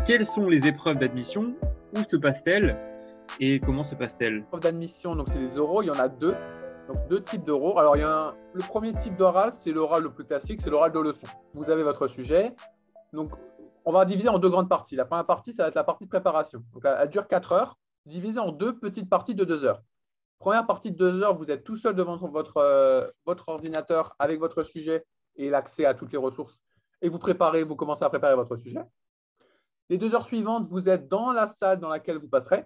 Quelles sont les épreuves d'admission? Où se passent-elles? Et comment se passent-elles? L'épreuve d'admission, donc c'est les oraux, il y en a deux. Donc deux types d'oraux. Alors le premier type d'oral, c'est l'oral le plus classique, c'est l'oral de leçon. Vous avez votre sujet. Donc on va diviser en deux grandes parties. La première partie, ça va être la partie de préparation. Donc elle dure 4 heures, divisée en deux petites parties de 2 heures. Première partie de 2 heures, vous êtes tout seul devant votre ordinateur avec votre sujet et l'accès à toutes les ressources. Et vous commencez à préparer votre sujet. Les 2 heures suivantes, vous êtes dans la salle dans laquelle vous passerez,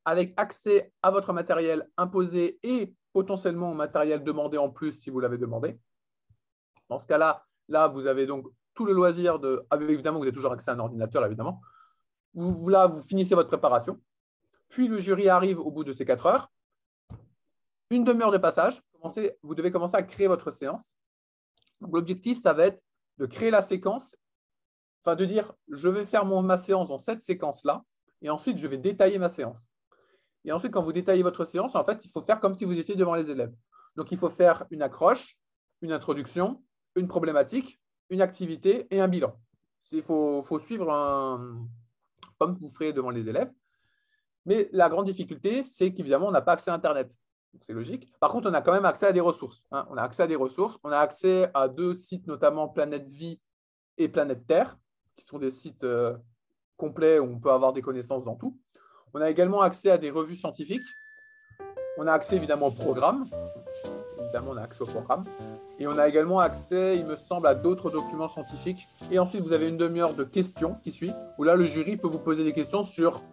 avec accès à votre matériel imposé et potentiellement au matériel demandé en plus si vous l'avez demandé. Dans ce cas-là, là, vous avez donc tout le loisir de… Évidemment, vous avez toujours accès à un ordinateur, évidemment. Là, vous finissez votre préparation. Puis, le jury arrive au bout de ces 4 heures. Une demi-heure de passage. Vous devez commencer à créer votre séance. L'objectif, ça va être de créer la séquence, enfin de dire, je vais faire ma séance dans cette séquence-là, et ensuite, je vais détailler ma séance. Et ensuite, quand vous détaillez votre séance, en fait, il faut faire comme si vous étiez devant les élèves. Donc, il faut faire une accroche, une introduction, une problématique, une activité et un bilan. Il faut suivre comme vous ferez devant les élèves. Mais la grande difficulté, c'est qu'évidemment, on n'a pas accès à Internet. C'est logique. Par contre, on a quand même accès à des ressources. On a accès à des ressources. On a accès à 2 sites, notamment Planète Vie et Planète Terre, qui sont des sites complets où on peut avoir des connaissances dans tout. On a également accès à des revues scientifiques. On a accès évidemment au programme. Évidemment, on a accès au programme. Et on a également accès, il me semble, à d'autres documents scientifiques. Et ensuite, vous avez une demi-heure de questions qui suit, où là, le jury peut vous poser des questions sur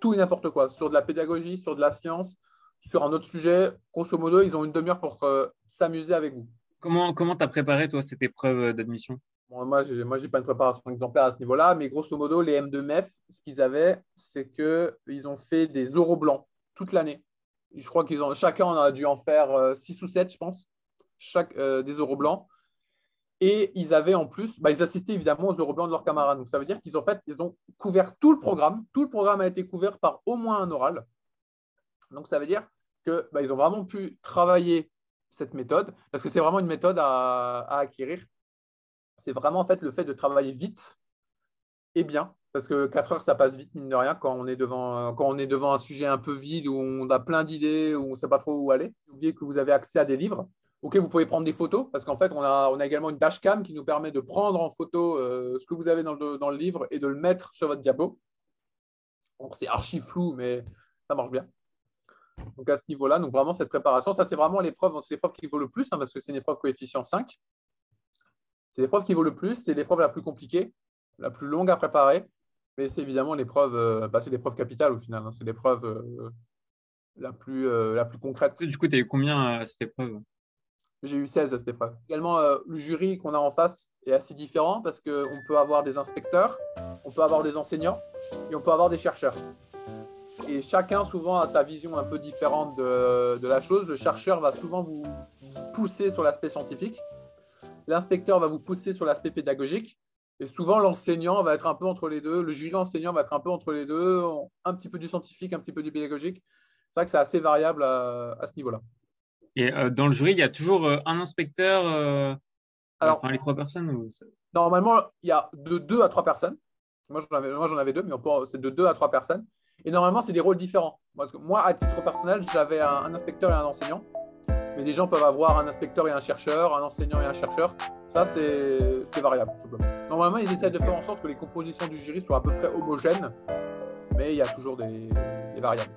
tout et n'importe quoi, sur de la pédagogie, sur de la science, sur un autre sujet. Grosso modo, ils ont une demi-heure pour s'amuser avec vous. Comment tu as préparé, toi, cette épreuve d'admission? Bon, moi, je n'ai pas une préparation exemplaire à ce niveau-là, mais grosso modo, les M2MEF, ce qu'ils avaient, c'est qu'ils ont fait des oraux blancs toute l'année. Je crois chacun a dû en faire 6 ou 7, je pense, des oraux blancs. Et ils avaient en plus, ils assistaient évidemment aux oraux blancs de leurs camarades. Donc ça veut dire qu'ils ont couvert tout le programme. Tout le programme a été couvert par au moins un oral. Donc ça veut dire qu'ils ont vraiment pu travailler cette méthode, parce que c'est vraiment une méthode à acquérir. C'est vraiment en fait le fait de travailler vite et bien, parce que 4 heures, ça passe vite, mine de rien, quand on est devant un sujet un peu vide, où on a plein d'idées, où on ne sait pas trop où aller. N'oubliez que vous avez accès à des livres auxquels vous pouvez prendre des photos, parce qu'en fait, on a également une dashcam qui nous permet de prendre en photo ce que vous avez dans le livre et de le mettre sur votre diapo. Donc, c'est archi flou, mais ça marche bien. Donc, à ce niveau-là, donc vraiment, cette préparation, ça, c'est vraiment l'épreuve qui vaut le plus, parce que c'est une épreuve coefficient 5. C'est l'épreuve qui vaut le plus, c'est l'épreuve la plus compliquée, la plus longue à préparer, mais c'est évidemment l'épreuve, c'est l'épreuve capitale au final, c'est l'épreuve la plus concrète. Du coup, tu as eu combien à cette épreuve? J'ai eu 16 à cette épreuve. Également, le jury qu'on a en face est assez différent parce qu'on peut avoir des inspecteurs, on peut avoir des enseignants et on peut avoir des chercheurs. Et chacun, souvent, a sa vision un peu différente de la chose. Le chercheur va souvent vous pousser sur l'aspect scientifique. L'inspecteur va vous pousser sur l'aspect pédagogique. Et souvent, l'enseignant va être un peu entre les deux. Le jury enseignant va être un peu entre les deux, un petit peu du scientifique, un petit peu du pédagogique. C'est vrai que c'est assez variable à ce niveau-là. Et dans le jury, il y a toujours un inspecteur, Alors, les 3 personnes normalement, il y a de 2 à 3 personnes. Moi, j'en avais 2, mais c'est de 2 à 3 personnes. Et normalement, c'est des rôles différents. Moi, à titre personnel, j'avais un inspecteur et un enseignant. Mais des gens peuvent avoir un inspecteur et un chercheur, un enseignant et un chercheur. Ça, c'est variable, tout simplement. Normalement, ils essaient de faire en sorte que les compositions du jury soient à peu près homogènes, mais il y a toujours des variables.